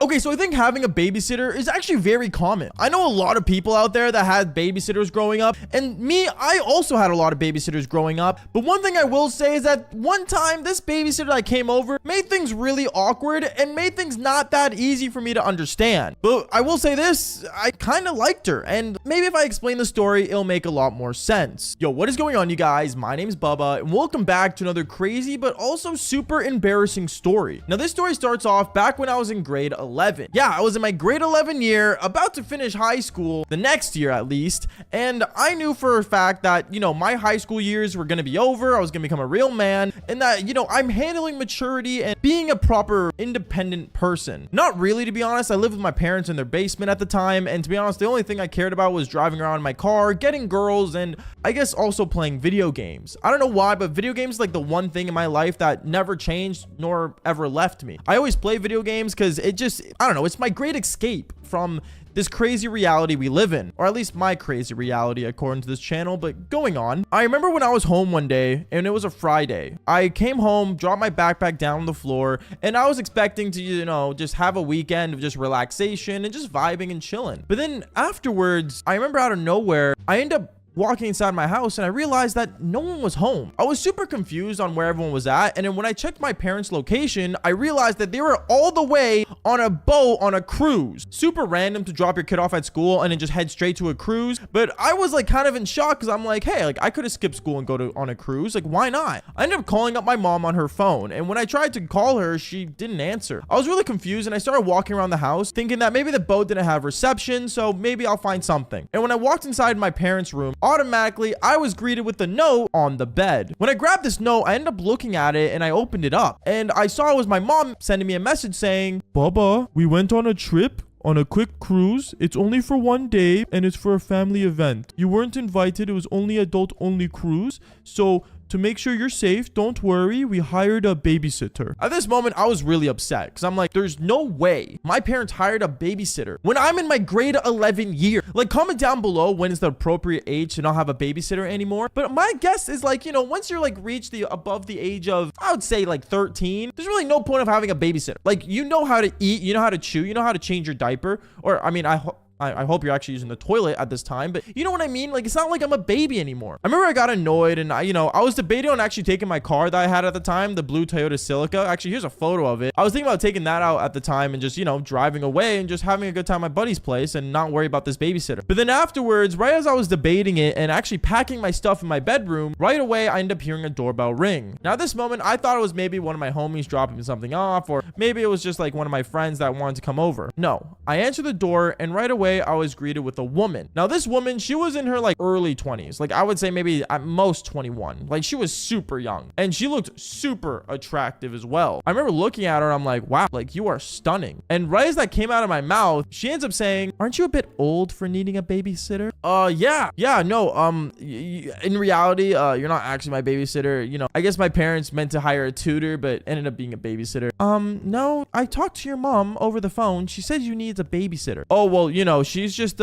Okay, so I think having a babysitter is actually very common. I know a lot of people out there that had babysitters growing up, and me, I also had a lot of babysitters growing up. But one thing I will say is that one time this babysitter that came over made things really awkward and made things not that easy for me to understand. But I will say this, I kind of liked her, and maybe if I explain the story, it'll make a lot more sense. Yo, what is going on, you guys? My name is Bubba, and welcome back to another crazy but also super embarrassing story. Now, this story starts off back when I was in grade 11. Yeah, I was in my grade 11 year, about to finish high school, the next year at least, and I knew for a fact that, you know, my high school years were gonna be over, I was gonna become a real man, and that, you know, I'm handling maturity and being a proper independent person. Not really, to be honest. I lived with my parents in their basement at the time, and to be honest, the only thing I cared about was driving around in my car, getting girls, and I guess also playing video games. I don't know why, but video games is like the one thing in my life that never changed nor ever left me. I always play video games because it just, I don't know, it's my great escape from this crazy reality we live in, or at least my crazy reality according to this channel. But going on, I remember when I was home one day and it was a Friday. I came home, dropped my backpack down on the floor, and I was expecting to, you know, just have a weekend of just relaxation and just vibing and chilling. But then afterwards, I remember out of nowhere, I end up walking inside my house and I realized that no one was home. I was super confused on where everyone was at, and then when I checked my parents' location, I realized that they were all the way on a boat on a cruise. Super random to drop your kid off at school and then just head straight to a cruise, but I was like kind of in shock because I'm like, hey, like I could have skipped school and go on a cruise, like why not? I ended up calling up my mom on her phone, and when I tried to call her, she didn't answer. I was really confused, and I started walking around the house thinking that maybe the boat didn't have reception, so maybe I'll find something. And when I walked inside my parents' room, automatically I was greeted with a note on the bed. When I grabbed this note, I ended up looking at it and I opened it up, and I saw it was my mom sending me a message saying, Bubba, we went on a trip on a quick cruise. It's only for one day and it's for a family event. You weren't invited. It was only adult only cruise. So to make sure you're safe, don't worry, we hired a babysitter. At this moment, I was really upset because I'm like, there's no way my parents hired a babysitter when I'm in my grade 11 year. Like, comment down below when is the appropriate age to not have a babysitter anymore. But my guess is like, you know, once you're like reach the above the age of, I would say like 13, there's really no point of having a babysitter. Like, you know how to eat, you know how to chew, you know how to change your diaper, or I mean, I hope you're actually using the toilet at this time, but you know what I mean? Like, it's not like I'm a baby anymore. I remember I got annoyed, and I was debating on actually taking my car that I had at the time, the blue Toyota Silica. Actually, here's a photo of it. I was thinking about taking that out at the time and just, you know, driving away and just having a good time at my buddy's place and not worry about this babysitter. But then afterwards, right as I was debating it and actually packing my stuff in my bedroom, right away, I ended up hearing a doorbell ring. Now, at this moment, I thought it was maybe one of my homies dropping something off, or maybe it was just like one of my friends that wanted to come over. No, I answered the door, and right away, I was greeted with a woman. Now, this woman, she was in her like early 20s. Like, I would say maybe at most 21. Like, she was super young, and she looked super attractive as well. I remember looking at her, I'm like, wow, like, you are stunning. And right as that came out of my mouth, she ends up saying, aren't you a bit old for needing a babysitter? Yeah, no, in reality, you're not actually my babysitter. You know, I guess my parents meant to hire a tutor, but ended up being a babysitter. No, I talked to your mom over the phone. She said you need a babysitter. Oh, well, you know, she's just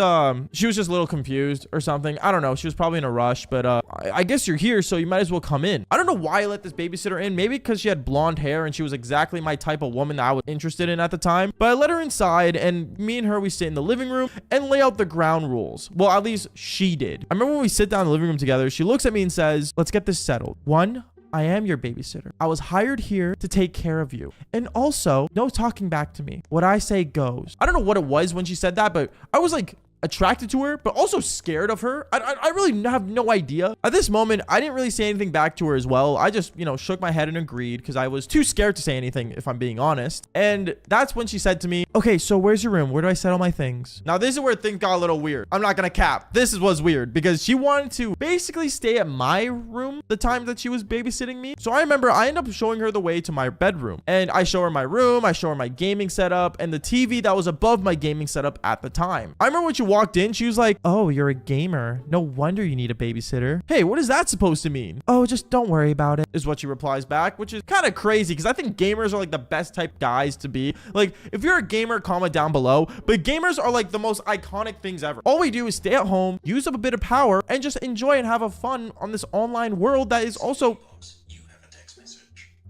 she was just a little confused or something. I don't know. She was probably in a rush, but I guess you're here, so you might as well come in. I don't know why I let this babysitter in. Maybe because she had blonde hair and she was exactly my type of woman that I was interested in at the time. But I let her inside, and me and her, we sit in the living room and lay out the ground rules. Well, at least she did. I remember when we sit down in the living room together, she looks at me and says, let's get this settled. 1, I am your babysitter. I was hired here to take care of you. And also, no talking back to me. What I say goes. I don't know what it was when she said that, but I was like attracted to her, but also scared of her. I really have no idea. At this moment, I didn't really say anything back to her as well. I just, you know, shook my head and agreed because I was too scared to say anything, if I'm being honest. And that's when she said to me, okay, so where's your room? Where do I settle my things? Now, this is where things got a little weird. I'm not gonna cap. This was weird because she wanted to basically stay at my room the time that she was babysitting me. So I remember I ended up showing her the way to my bedroom, and I show her my room, I show her my gaming setup and the TV that was above my gaming setup at the time. I remember when she walked in, she was like, oh, you're a gamer. No wonder you need a babysitter. Hey, what is that supposed to mean? Oh, just don't worry about it, is what she replies back, which is kind of crazy because I think gamers are like the best type guys to be. Like, if you're a gamer, comment down below. But gamers are like the most iconic things ever. All we do is stay at home, use up a bit of power, and just enjoy and have a fun on this online world that is also...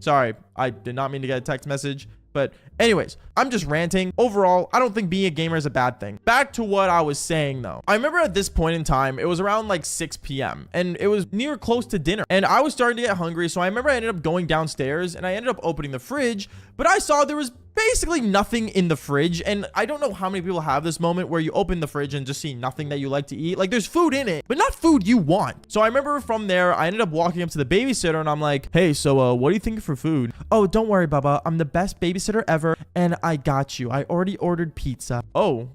Sorry, I did not mean to get a text message. But anyways, I'm just ranting. Overall, I don't think being a gamer is a bad thing. Back to what I was saying though. I remember at this point in time, it was around like 6 p.m. and it was near close to dinner. And I was starting to get hungry. So I remember I ended up going downstairs and I ended up opening the fridge, but I saw there was basically nothing in the fridge. And I don't know how many people have this moment where you open the fridge and just see nothing that you like to eat. Like there's food in it, but not food you want. So I remember from there, I ended up walking up to the babysitter and I'm like, hey, so what do you think for food? Oh, don't worry, Baba. I'm the best babysitter ever. And I got you. I already ordered pizza. Oh,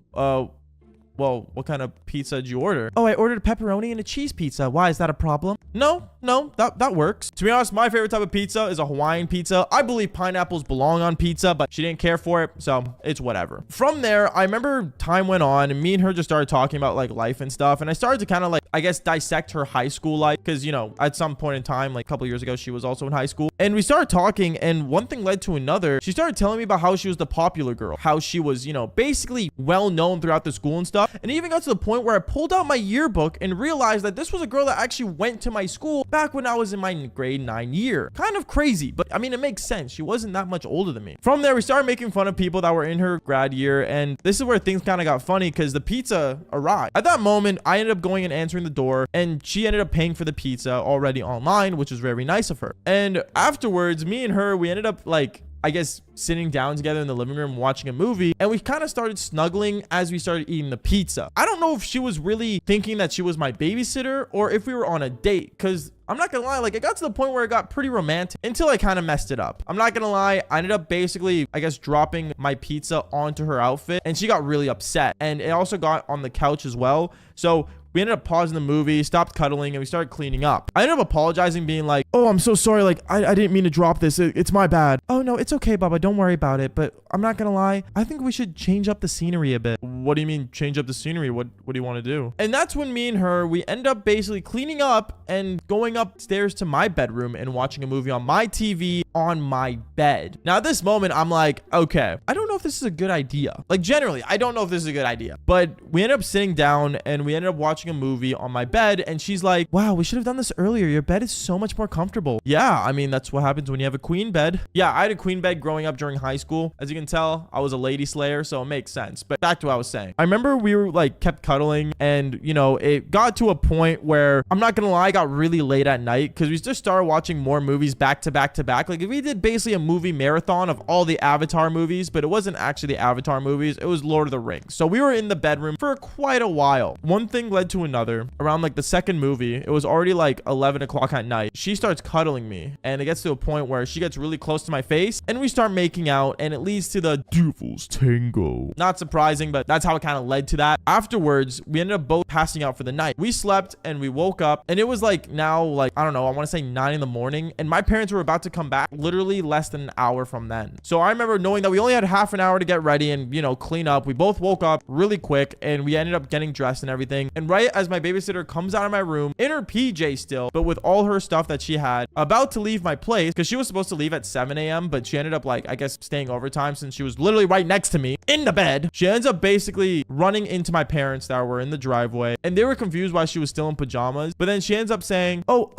well, what kind of pizza did you order? Oh, I ordered a pepperoni and a cheese pizza. Why, is that a problem? No, that works. To be honest, my favorite type of pizza is a Hawaiian pizza. I believe pineapples belong on pizza, but she didn't care for it, so it's whatever. From there, I remember time went on and me and her just started talking about like life and stuff. And I started to kind of like, I guess, dissect her high school life because, you know, at some point in time, like a couple years ago, she was also in high school. And we started talking and one thing led to another. She started telling me about how she was the popular girl, how she was, you know, basically well known throughout the school and stuff. And it even got to the point where I pulled out my yearbook and realized that this was a girl that actually went to my school back when I was in my grade 9 year. Kind of crazy, but I mean, it makes sense. She wasn't that much older than me. From there, we started making fun of people that were in her grad year. And this is where things kind of got funny because the pizza arrived. At that moment, I ended up going and answering the door and she ended up paying for the pizza already online, which was very nice of her. And afterwards, me and her, we ended up like, I guess, sitting down together in the living room watching a movie, and we kind of started snuggling as we started eating the pizza. I don't know if she was really thinking that she was my babysitter or if we were on a date, because I'm not gonna lie, like it got to the point where it got pretty romantic until I kind of messed it up. I'm not gonna lie, I ended up basically, I guess, dropping my pizza onto her outfit and she got really upset, and it also got on the couch as well. So we ended up pausing the movie, stopped cuddling, and we started cleaning up. I ended up apologizing, being like, oh, I'm so sorry. Like, I didn't mean to drop this. It's my bad. Oh, no, it's okay, Baba. Don't worry about it. But I'm not gonna lie, I think we should change up the scenery a bit. What do you mean change up the scenery? What do you want to do? And that's when me and her, we end up basically cleaning up and going upstairs to my bedroom and watching a movie on my TV on my bed. Now, at this moment, I'm like, okay, I don't know if this is a good idea. Like, generally, I don't know if this is a good idea. But we ended up sitting down and we ended up watching a movie on my bed, and she's like, wow, we should have done this earlier. Your bed is so much more comfortable. Yeah, I mean, that's what happens when you have a queen bed. Yeah, I had a queen bed growing up during high school. As you can tell, I was a lady slayer, so it makes sense. But back to what I was saying. I remember we were like kept cuddling, and you know, it got to a point where, I'm not gonna lie, I got really late at night because we just started watching more movies back to back to back. Like, we did basically a movie marathon of all the Avatar movies, but it wasn't actually the Avatar movies. It was Lord of the Rings. So we were in the bedroom for quite a while. One thing led to another. Around like the second movie, it was already like 11 o'clock at night. She starts cuddling me, and it gets to a point where she gets really close to my face, and we start making out, and it leads to the Devil's Tango. Not surprising, but that's how it kind of led to that. Afterwards, we ended up both passing out for the night. We slept, and we woke up, and it was like now, like, I don't know, I want to say 9 in the morning, and my parents were about to come back literally less than an hour from then. So I remember knowing that we only had half an hour to get ready and, you know, clean up. We both woke up really quick, and we ended up getting dressed and everything. And right as my babysitter comes out of my room in her PJ still, but with all her stuff that she had, about to leave my place, because she was supposed to leave at 7 a.m., but she ended up, like, I guess, staying overtime since she was literally right next to me in the bed. She ends up basically running into my parents that were in the driveway, and they were confused why she was still in pajamas. But then she ends up saying, oh,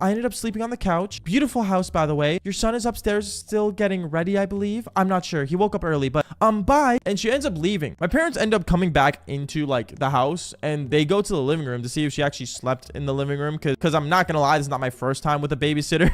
I ended up sleeping on the couch. Beautiful house, by the way. Your son is upstairs still getting ready, I believe. I'm not sure. He woke up early, but bye. And she ends up leaving. My parents end up coming back into like the house, and they go to the living room to see if she actually slept in the living room, because I'm not gonna lie, this is not my first time with a babysitter.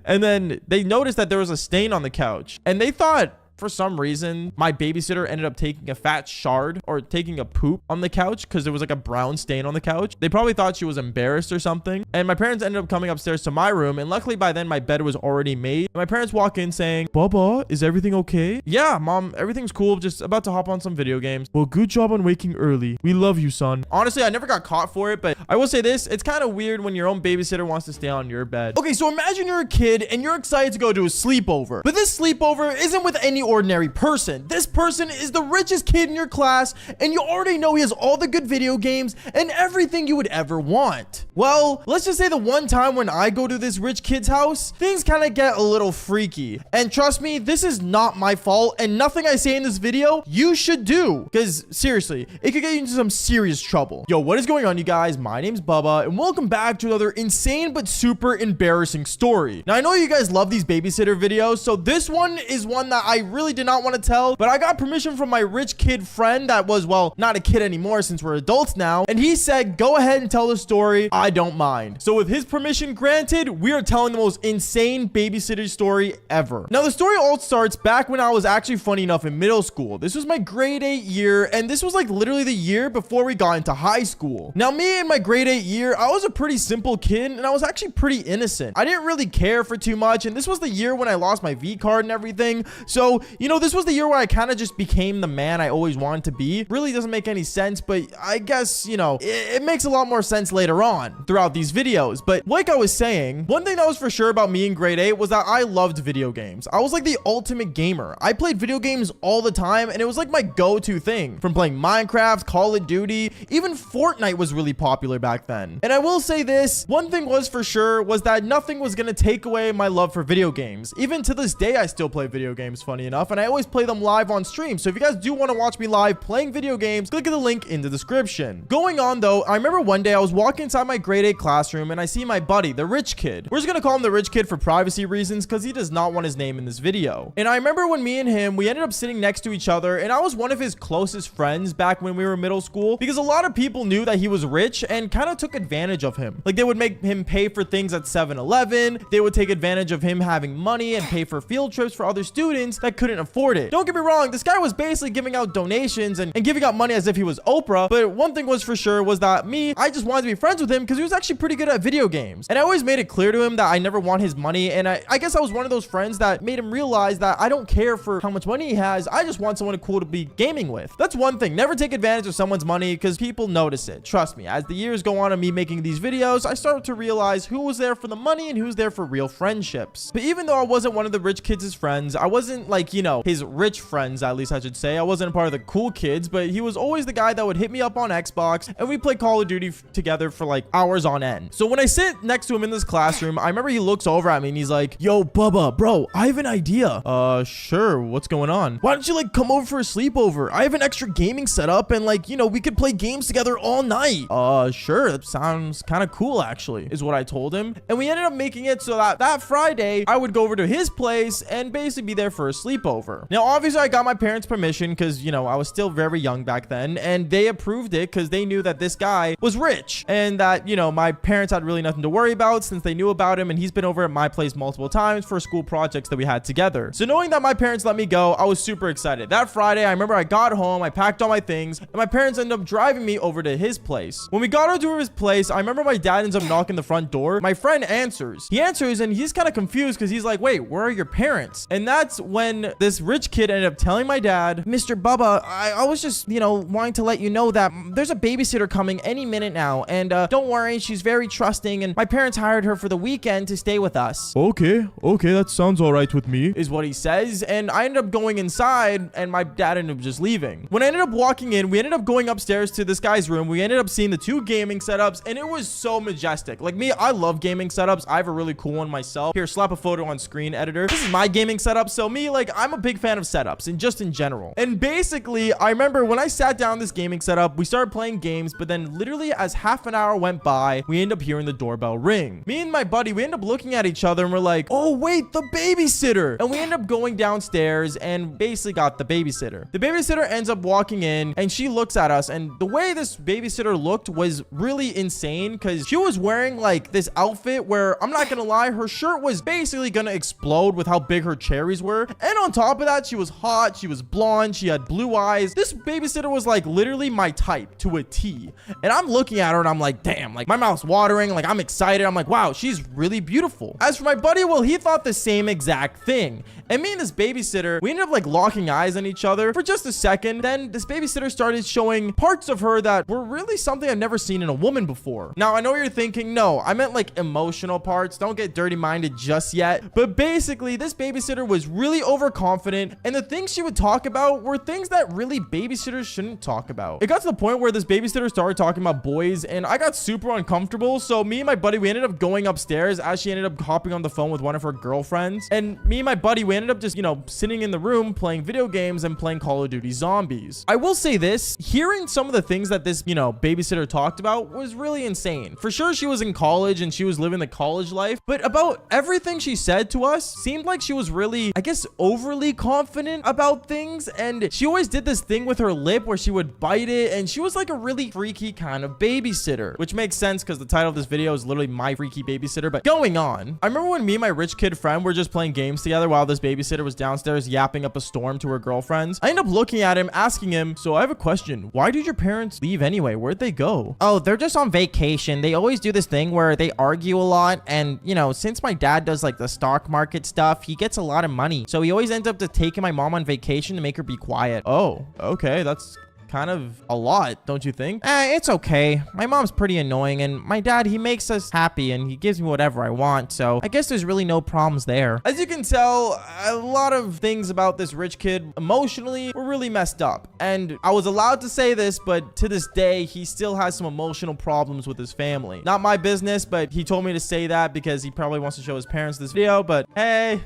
And then they noticed that there was a stain on the couch, and they thought, for some reason, my babysitter ended up taking a fat shard or taking a poop on the couch because there was like a brown stain on the couch. They probably thought she was embarrassed or something. And my parents ended up coming upstairs to my room, and luckily by then my bed was already made. My parents walk in saying, Baba, is everything okay? Yeah, Mom, everything's cool. Just about to hop on some video games. Well, good job on waking early. We love you, son. Honestly, I never got caught for it, but I will say this, it's kind of weird when your own babysitter wants to stay on your bed. Okay, so imagine you're a kid and you're excited to go to a sleepover, but this sleepover isn't with any ordinary person. This person is the richest kid in your class, and you already know he has all the good video games and everything you would ever want. Well, let's just say the one time when I go to this rich kid's house, things kind of get a little freaky. And trust me, this is not my fault, and nothing I say in this video you should do, because seriously, it could get you into some serious trouble. Yo, what is going on, you guys? My name's Bubba, and welcome back to another insane but super embarrassing story. Now, I know you guys love these babysitter videos, so this one is one that I really did not want to tell, but I got permission from my rich kid friend that was, well, not a kid anymore since we're adults now. And he said, go ahead and tell the story. I don't mind. So with his permission granted, we are telling the most insane babysitter story ever. Now, the story all starts back when I was actually funny enough in middle school. This was my grade 8 year, and this was like literally the year before we got into high school. Now, me in my grade 8 year, I was a pretty simple kid, and I was actually pretty innocent. I didn't really care for too much, and this was the year when I lost my V card and everything. So, you know, this was the year where I kind of just became the man I always wanted to be. Really doesn't make any sense, but I guess, you know, it makes a lot more sense later on throughout these videos. But like I was saying, one thing that was for sure about me in grade 8 was that I loved video games. I was like the ultimate gamer. I played video games all the time, and it was like my go-to thing. From playing Minecraft, Call of Duty, even Fortnite was really popular back then. And I will say this, one thing was for sure was that nothing was gonna take away my love for video games. Even to this day, I still play video games, funny enough, and I always play them live on stream. So if you guys do want to watch me live playing video games, click the link in the description. Going on though, I remember one day I was walking inside my grade 8 classroom and I see my buddy, the rich kid. We're just gonna call him the rich kid for privacy reasons because he does not want his name in this video. And I remember when me and him, we ended up sitting next to each other, and I was one of his closest friends back when we were in middle school because a lot of people knew that he was rich and kind of took advantage of him. Like, they would make him pay for things at 7-Eleven. They would take advantage of him having money and pay for field trips for other students that couldn't afford it. Don't get me wrong, this guy was basically giving out donations and giving out money as if he was Oprah, but one thing was for sure was that I just wanted to be friends with him because he was actually pretty good at video games. And I always made it clear to him that I never want his money, and I guess I was one of those friends that made him realize that I don't care for how much money he has. I just want someone cool to be gaming with. That's one thing. Never take advantage of someone's money because people notice it. Trust me, as the years go on of me making these videos, I started to realize who was there for the money and who's there for real friendships. But even though I wasn't one of the rich kids' friends, I wasn't like, you know, his rich friends, at least I should say. I wasn't a part of the cool kids, but he was always the guy that would hit me up on Xbox and we played Call of Duty together for like hours on end. So when I sit next to him in this classroom, I remember he looks over at me and he's like, yo, Bubba, bro, I have an idea. Sure. What's going on? Why don't you like come over for a sleepover? I have an extra gaming setup and like, you know, we could play games together all night. Sure. That sounds kind of cool actually, is what I told him. And we ended up making it so that Friday I would go over to his place and basically be there for a sleepover. Now, obviously I got my parents' permission because, you know, I was still very young back then, and they approved it because they knew that this guy was rich and that, you know, my parents had really nothing to worry about since they knew about him, and he's been over at my place multiple times for school projects that we had together. So knowing that my parents let me go, I was super excited. That Friday, I remember I got home, I packed all my things, and my parents ended up driving me over to his place. When we got over to his place, I remember my dad ends up knocking the front door. My friend answers. He answers and he's kind of confused because he's like, wait, where are your parents? And that's when this rich kid ended up telling my dad, Mr. Bubba, I was just, you know, wanting to let you know that there's a babysitter coming any minute now, and don't worry, she's very trusting, and my parents hired her for the weekend to stay with us. Okay, that sounds all right with me, is what he says. And I ended up going inside and my dad ended up just leaving. When I ended up walking in, we ended up going upstairs to this guy's room. We ended up seeing the two gaming setups, and it was so majestic. Like me, I love gaming setups. I have a really cool one myself. Here, slap a photo on screen, editor. This is my gaming setup. So me, like, I'm a big fan of setups and just in general. And basically, I remember when I sat down this gaming setup, we started playing games, but then literally as half an hour went by, we ended up hearing the doorbell ring. Me and my buddy, we ended up looking at each other and we're like, oh wait, the babysitter. And we ended up going downstairs and basically got the babysitter. The babysitter ends up walking in and she looks at us, and the way this babysitter looked was really insane because she was wearing like this outfit where, I'm not gonna lie, her shirt was basically gonna explode with how big her cherries were. And on top of that, she was hot, she was blonde, she had blue eyes. This babysitter was like literally my type to a T. And I'm looking at her and I'm like, damn, like my mouth's watering, like I'm excited. I'm like, wow, she's really beautiful. As for my buddy, well, he thought the same exact thing. And me and this babysitter, we ended up like locking eyes on each other for just a second. Then this babysitter started showing parts of her that were really something I've never seen in a woman before. Now, I know you're thinking, no, I meant like emotional parts. Don't get dirty minded just yet. But basically, this babysitter was really overconfident, and the things she would talk about were things that really babysitters shouldn't talk about. It got to the point where this babysitter started talking about boys, and I got super uncomfortable. So me and my buddy, we ended up going upstairs as she ended up hopping on the phone with one of her girlfriends. And me and my buddy, we ended up just, you know, sitting in the room playing video games and playing Call of Duty Zombies. I will say this, hearing some of the things that this, you know, babysitter talked about was really insane. For sure, she was in college and she was living the college life, but about everything she said to us seemed like she was really, I guess, over overly confident about things, and she always did this thing with her lip where she would bite it, and she was like a really freaky kind of babysitter, which makes sense because the title of this video is literally my freaky babysitter. But going on, I remember when me and my rich kid friend were just playing games together while this babysitter was downstairs yapping up a storm to her girlfriends. I end up looking at him, asking him, so I have a question. Why did your parents leave anyway? Where'd they go? Oh, they're just on vacation. They always do this thing where they argue a lot. And, you know, since my dad does like the stock market stuff, he gets a lot of money. So he always ends up just taking my mom on vacation to make her be quiet. Oh, okay. That's kind of a lot, don't you think? It's okay. My mom's pretty annoying, and my dad, he makes us happy and he gives me whatever I want. So I guess there's really no problems there. As you can tell, a lot of things about this rich kid emotionally were really messed up. And I was allowed to say this, but to this day, he still has some emotional problems with his family. Not my business, but he told me to say that because he probably wants to show his parents this video. But hey,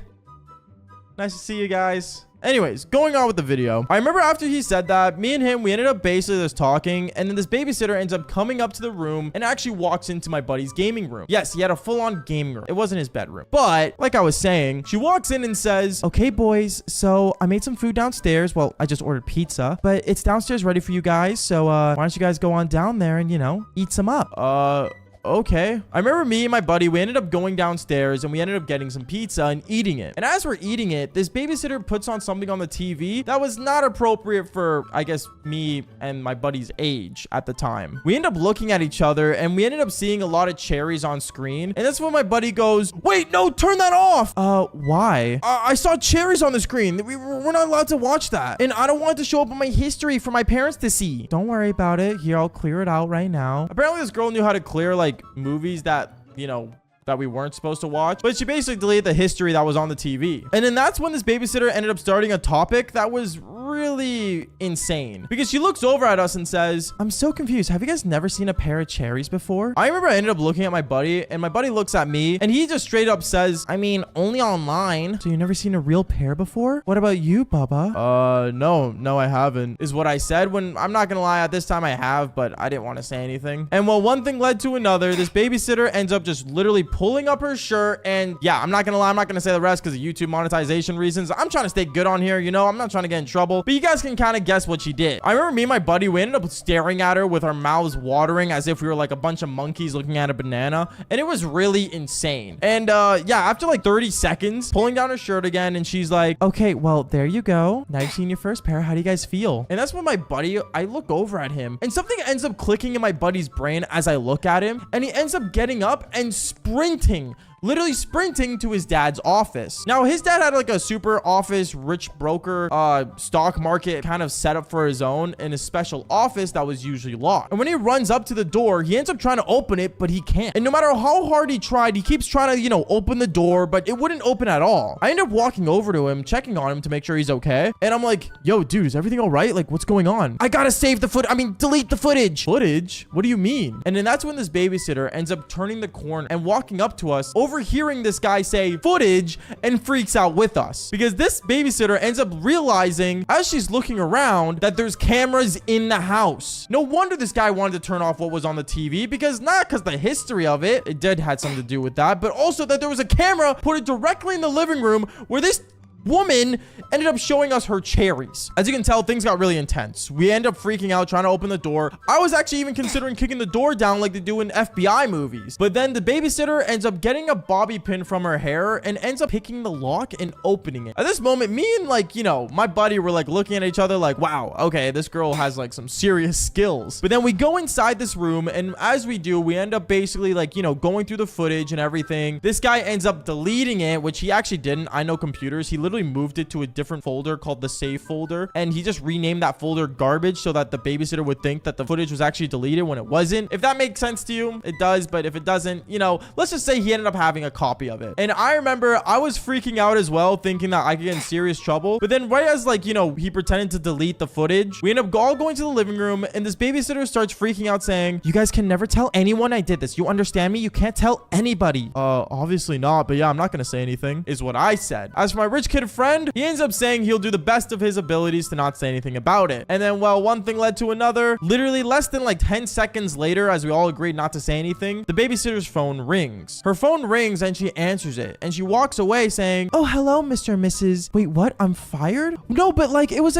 nice to see you guys. Anyways, going on with the video, I remember after he said that, me and him, we ended up basically just talking, and then this babysitter ends up coming up to the room and actually walks into my buddy's gaming room. Yes, he had a full-on gaming room. It wasn't his bedroom. But, like I was saying, she walks in and says, okay, boys, so I made some food downstairs. Well, I just ordered pizza, but it's downstairs ready for you guys, so why don't you guys go on down there and, you know, eat some up? Okay. I remember me and my buddy, we ended up going downstairs and we ended up getting some pizza and eating it. And as we're eating it, this babysitter puts on something on the TV that was not appropriate for, I guess, me and my buddy's age at the time. We end up looking at each other and we ended up seeing a lot of cherries on screen. And that's when my buddy goes, wait, no, turn that off. Why? I saw cherries on the screen. We're not allowed to watch that. And I don't want it to show up in my history for my parents to see. Don't worry about it. Here, I'll clear it out right now. Apparently this girl knew how to clear like movies that, you know, that we weren't supposed to watch, but she basically deleted the history that was on the TV. And then that's when this babysitter ended up starting a topic that was really insane, because she looks over at us and says, I'm so confused. Have you guys never seen a pair of cherries before? I remember I ended up looking at my buddy, and my buddy looks at me and he just straight up says, I mean, only online. So you've never seen a real pair before? What about you, Bubba? No, I haven't, is what I said. When I'm not gonna lie, at this time I have, but I didn't want to say anything. And well, one thing led to another. This babysitter ends up just literally pulling up her shirt, and yeah, I'm not gonna lie, I'm not gonna say the rest because of YouTube monetization reasons. I'm trying to stay good on here, you know, I'm not trying to get in trouble, but you guys can kind of guess what she did. I remember me and my buddy, we ended up staring at her with our mouths watering as if we were like a bunch of monkeys looking at a banana, and it was really insane. And yeah, after like 30 seconds, pulling down her shirt again, and she's like, okay, well, there you go. Now you've seen your first pair. How do you guys feel? And that's when my buddy, I look over at him, and something ends up clicking in my buddy's brain as I look at him, and he ends up getting up and sprinting, literally sprinting to his dad's office. Now, his dad had like a super office, rich broker, stock market kind of setup for his own in a special office that was usually locked. And when he runs up to the door, he ends up trying to open it, but he can't. And no matter how hard he tried, he keeps trying to, you know, open the door, but it wouldn't open at all. I end up walking over to him, checking on him to make sure he's okay. And I'm like, yo, dude, is everything all right? Like, what's going on? I gotta save the delete the footage. Footage? What do you mean? And then that's when this babysitter ends up turning the corner and walking up to us, overhearing this guy say footage, and freaks out with us, because this babysitter ends up realizing as she's looking around that there's cameras in the house. No wonder this guy wanted to turn off what was on the TV, because not because the history of it did had something to do with that, but also that there was a camera put directly in the living room where this woman ended up showing us her cherries. As you can tell, things got really intense. We end up freaking out trying to open the door. I was actually even considering kicking the door down like they do in FBI movies. But then the babysitter ends up getting a bobby pin from her hair and ends up picking the lock and opening it. At this moment, me and like, you know, my buddy were like looking at each other like, wow, okay, this girl has like some serious skills. But then we go inside this room, and as we do, we end up basically like, you know, going through the footage and everything. This guy ends up deleting it, which he actually didn't. I know computers. He literally moved it to a different folder called the save folder, and he just renamed that folder garbage so that the babysitter would think that the footage was actually deleted when it wasn't. If that makes sense to you, it does, but if it doesn't, you know, let's just say he ended up having a copy of it. And I remember I was freaking out as well, thinking that I could get in serious trouble. But then right as like, you know, he pretended to delete the footage, we end up all going to the living room, and this babysitter starts freaking out saying, you guys can never tell anyone I did this. You understand me? You can't tell anybody. Obviously not, but yeah, I'm not gonna say anything, is what I said. As for my rich kid kid friend, he ends up saying he'll do the best of his abilities to not say anything about it. And then, well, one thing led to another. Literally less than like 10 seconds later, as we all agreed not to say anything, the babysitter's phone rings. Her phone rings and she answers it. And she walks away saying, "Oh, hello, Mr. and Mrs. Wait, what? I'm fired? No, but like it was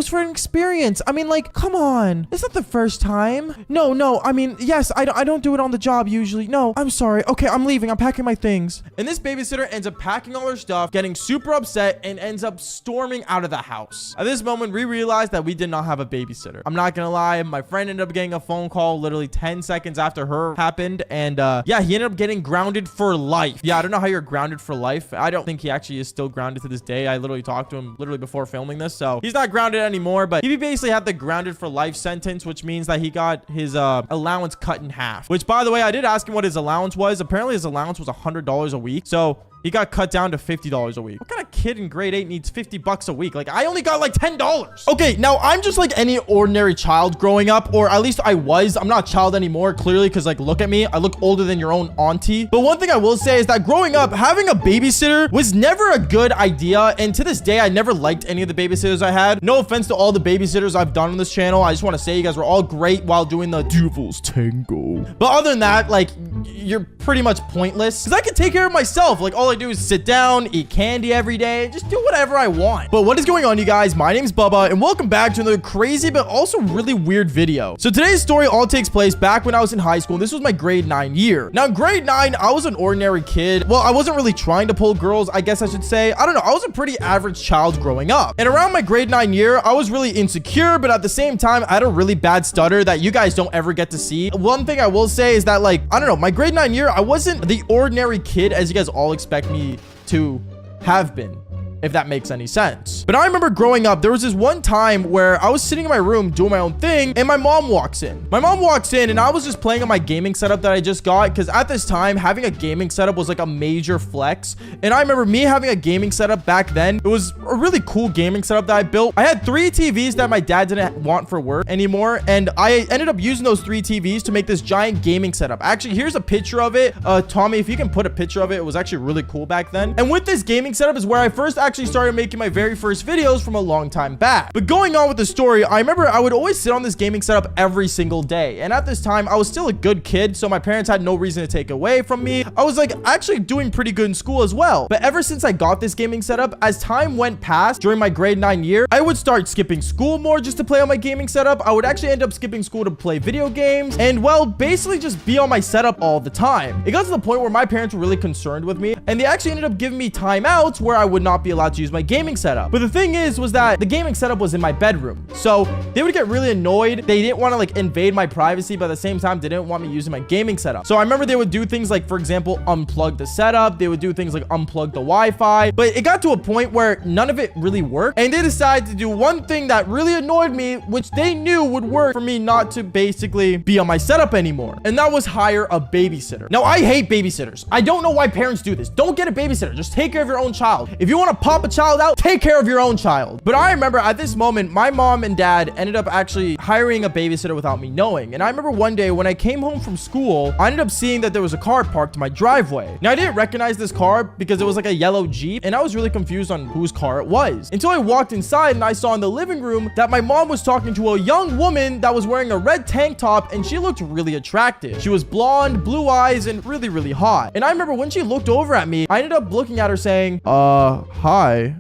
for an experience. I mean, like, come on. It's not the first time. No. I mean, yes, I don't do it on the job usually. No, I'm sorry. Okay, I'm leaving. I'm packing my things." And this babysitter ends up packing all her stuff, getting super upset, and ends up storming out of the house. At this moment, we realized that we did not have a babysitter. I'm not gonna lie, my friend ended up getting a phone call literally 10 seconds after her happened, and yeah, he ended up getting grounded for life. Yeah, I don't know how you're grounded for life. I don't think he actually is still grounded to this day. I literally talked to him literally before filming this, so he's not grounded anymore, but he basically had the grounded for life sentence, which means that he got his allowance cut in half. Which, by the way, I did ask him what his allowance was. Apparently his allowance was $100 a week, so he got cut down to $50 a week. What kind of kid in grade 8 needs $50 a week? Like, I only got like $10. Okay, now I'm just like any ordinary child growing up, or at least I was. I'm not a child anymore, clearly, because like, look at me. I look older than your own auntie. But one thing I will say is that growing up, having a babysitter was never a good idea. And to this day, I never liked any of the babysitters I had. No offense to all the babysitters I've done on this channel. I just want to say you guys were all great while doing the Devil's Tango. But other than that, like, you're pretty much pointless, because I can take care of myself. Like, all I do is sit down, eat candy every day, just do whatever I want. But what is going on, you guys? My name's Bubba, and welcome back to another crazy but also really weird video. So today's story all takes place back when I was in high school. This was my grade 9 year. Now, in grade 9, I was an ordinary kid. Well, I wasn't really trying to pull girls, I guess I should say. I don't know. I was a pretty average child growing up. And around my grade 9 year, I was really insecure, but at the same time, I had a really bad stutter that you guys don't ever get to see. One thing I will say is that, like, I don't know, my grade 9 year, I wasn't the ordinary kid as you guys all expect me to have been, if that makes any sense. But I remember growing up, there was this one time where I was sitting in my room doing my own thing, and my mom walks in. My mom walks in, and I was just playing on my gaming setup that I just got, because at this time, having a gaming setup was like a major flex. And I remember me having a gaming setup back then. It was a really cool gaming setup that I built. I had 3 TVs that my dad didn't want for work anymore, and I ended up using those 3 TVs to make this giant gaming setup. Actually, here's a picture of it. Tommy, if you can put a picture of it, it was actually really cool back then. And with this gaming setup is where I first actually started making my very first videos from a long time back. But going on with the story, I remember I would always sit on this gaming setup every single day. And at this time, I was still a good kid, so my parents had no reason to take away from me. I was like actually doing pretty good in school as well. But ever since I got this gaming setup, as time went past during my grade 9 year, I would start skipping school more just to play on my gaming setup. I would actually end up skipping school to play video games, and well, basically just be on my setup all the time. It got to the point where my parents were really concerned with me, and they actually ended up giving me timeouts where I would not be allowed to use my gaming setup. But the thing was that the gaming setup was in my bedroom, so they would get really annoyed. They didn't want to like invade my privacy, but at the same time they didn't want me using my gaming setup. So I remember they would do things like, for example, unplug the setup. They would do things like unplug the Wi-Fi, but it got to a point where none of it really worked, and they decided to do one thing that really annoyed me, which they knew would work for me not to basically be on my setup anymore, and that was hire a babysitter. Now, I hate babysitters. I don't know why parents do this. Don't get a babysitter. Just take care of your own child. If you want to pop a child out, take care of your own child. But I remember at this moment, my mom and dad ended up actually hiring a babysitter without me knowing. And I remember one day when I came home from school, I ended up seeing that there was a car parked in my driveway. Now, I didn't recognize this car because it was like a yellow Jeep, and I was really confused on whose car it was until I walked inside and I saw in the living room that my mom was talking to a young woman that was wearing a red tank top, and she looked really attractive. She was blonde, blue eyes, and really, really hot. And I remember when she looked over at me, I ended up looking at her saying, hi,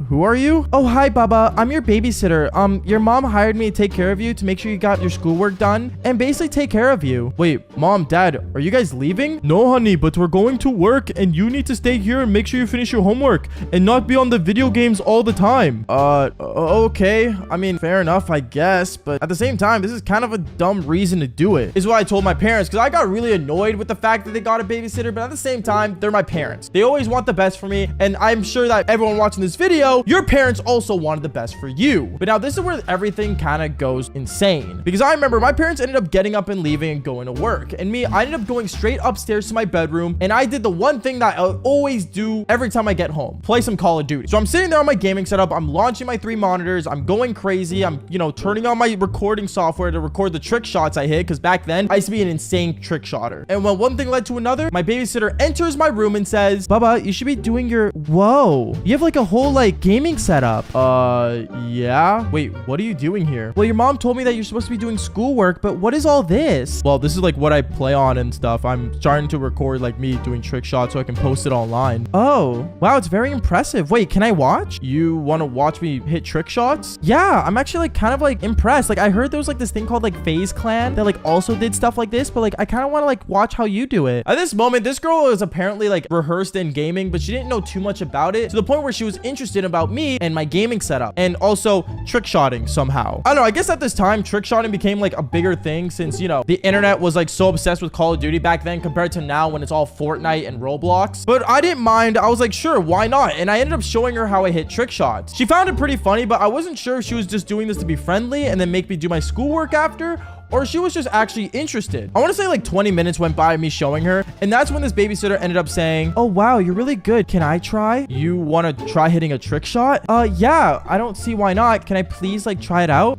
who are you? Oh, hi, Baba. I'm your babysitter. Your mom hired me to take care of you, to make sure you got your schoolwork done, and basically take care of you. Wait, Mom, Dad, are you guys leaving? No, honey, but we're going to work, and you need to stay here and make sure you finish your homework and not be on the video games all the time. Okay. I mean, fair enough, I guess, but at the same time, this is kind of a dumb reason to do it, is what I told my parents, because I got really annoyed with the fact that they got a babysitter, but at the same time, they're my parents. They always want the best for me, and I'm sure that everyone watching this video know, your parents also wanted the best for you. But now this is where everything kind of goes insane, because I remember my parents ended up getting up and leaving and going to work, and me, I ended up going straight upstairs to my bedroom, and I did the one thing that I always do every time I get home: play some Call of Duty. So I'm sitting there on my gaming setup, I'm launching my 3 monitors, I'm going crazy, I'm, you know, turning on my recording software to record the trick shots I hit, because back then I used to be an insane trick shotter. And when one thing led to another, my babysitter enters my room and says, Baba, you should be doing your... Whoa, you have like a whole like gaming setup. Yeah. Wait, what are you doing here? Well, your mom told me that you're supposed to be doing schoolwork, but what is all this? Well, this is like what I play on and stuff. I'm starting to record like me doing trick shots so I can post it online. Oh, wow, it's very impressive. Wait, can I watch? You want to watch me hit trick shots? Yeah, I'm actually like kind of like impressed. Like I heard there was like this thing called like FaZe Clan that like also did stuff like this, but like I kind of want to like watch how you do it. At this moment, this girl was apparently like rehearsed in gaming, but she didn't know too much about it, to the point where she was interested about me and my gaming setup, and also trick shotting somehow. I don't know, I guess at this time trick shotting became like a bigger thing, since, you know, the internet was like so obsessed with Call of Duty back then compared to now when it's all Fortnite and Roblox. But I didn't mind. I was like, sure, why not? And I ended up showing her how I hit trick shots. She found it pretty funny, but I wasn't sure if she was just doing this to be friendly and then make me do my schoolwork after, or she was just actually interested. I want to say like 20 minutes went by me showing her, and that's when this babysitter ended up saying, oh wow, you're really good, can I try? You want to try hitting a trick shot? Yeah, I don't see why not. Can I please like try it out?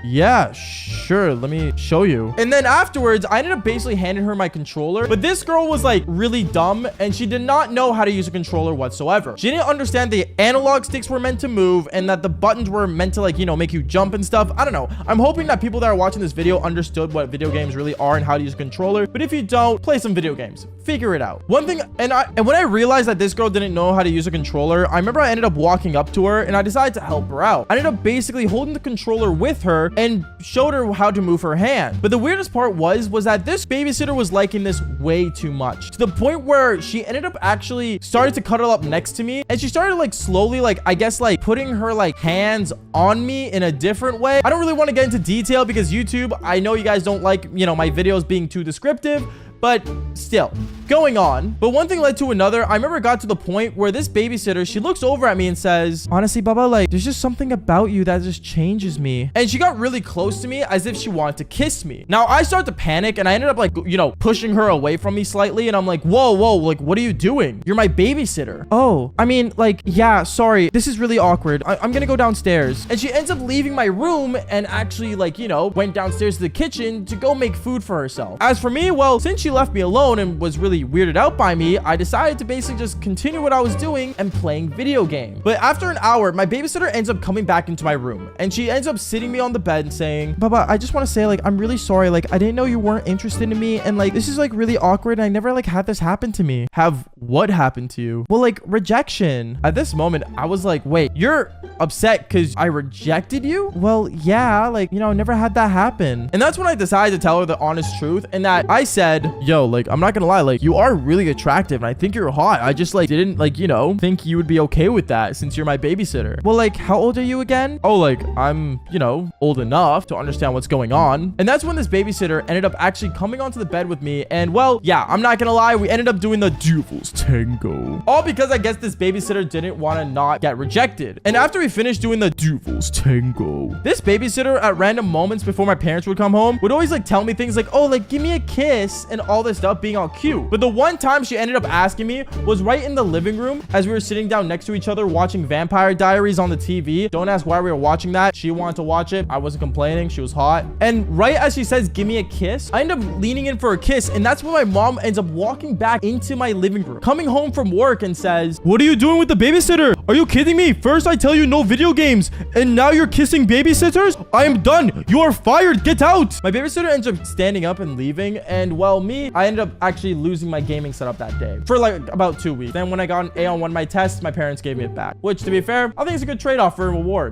Yeah, sure, let me show you. And then afterwards, I ended up basically handing her my controller, but this girl was like really dumb, and she did not know how to use a controller whatsoever. She didn't understand the analog sticks were meant to move and that the buttons were meant to, like, you know, make you jump and stuff. I don't know. I'm hoping that people that are watching this video understood what video games really are and how to use a controller, but if you don't, play some video games, figure it out. One thing, and when I realized that this girl didn't know how to use a controller, I remember I ended up walking up to her and I decided to help her out. I ended up basically holding the controller with her and showed her how to move her hand. But the weirdest part was that this babysitter was liking this way too much, to the point where she ended up actually started to cuddle up next to me, and she started like slowly, like, I guess like putting her like hands on me in a different way. I don't really want to get into detail because YouTube, I know you guys don't like, you know, my videos being too descriptive, but still, going on. But one thing led to another. I remember it got to the point where this babysitter, she looks over at me and says, honestly, Baba, like, there's just something about you that just changes me. And she got really close to me as if she wanted to kiss me. Now, I started to panic, and I ended up, like, you know, pushing her away from me slightly, and I'm like, whoa, like, what are you doing? You're my babysitter. Oh, I mean, like, yeah, sorry. This is really awkward. I'm gonna go downstairs. And she ends up leaving my room and actually, like, you know, went downstairs to the kitchen to go make food for herself. As for me, well, since she left me alone and was really weirded out by me, I decided to basically just continue what I was doing and playing video games. But after an hour, my babysitter ends up coming back into my room, and she ends up sitting me on the bed and saying, Baba, I just want to say, like, I'm really sorry. Like, I didn't know you weren't interested in me, and like, this is like really awkward, and I never like had this happen to me. Have what happened to you? Well, like, rejection. At this moment, I was like, wait, you're upset because I rejected you? Well, yeah, like, you know, I never had that happen. And that's when I decided to tell her the honest truth, and that I said, yo, like, I'm not gonna lie, like, you are really attractive and I think you're hot. I just like didn't, like, you know, think you would be okay with that since you're my babysitter. Well, like, how old are you again? Oh, like, I'm, you know, old enough to understand what's going on. And that's when this babysitter ended up actually coming onto the bed with me, and well, yeah, I'm not gonna lie, we ended up doing the Devil's Tango. All because I guess this babysitter didn't want to not get rejected. And after we finished doing the Devil's Tango, this babysitter at random moments before my parents would come home would always like tell me things like, oh, like, give me a kiss and all this stuff, being all cute. But the one time she ended up asking me was right in the living room as we were sitting down next to each other watching Vampire Diaries on the TV. Don't ask why we were watching that. She wanted to watch it. I wasn't complaining. She was hot. And right as she says, give me a kiss, I end up leaning in for a kiss. And that's when my mom ends up walking back into my living room, coming home from work, and says, what are you doing with the babysitter? Are you kidding me? First I tell you no video games, and now you're kissing babysitters? I am done. You are fired. Get out. My babysitter ends up standing up and leaving. And well, me, I ended up actually losing my gaming setup that day for like about 2 weeks. Then when I got an A on one of my tests, my parents gave me it back, which, to be fair, I think it's a good trade-off for a reward.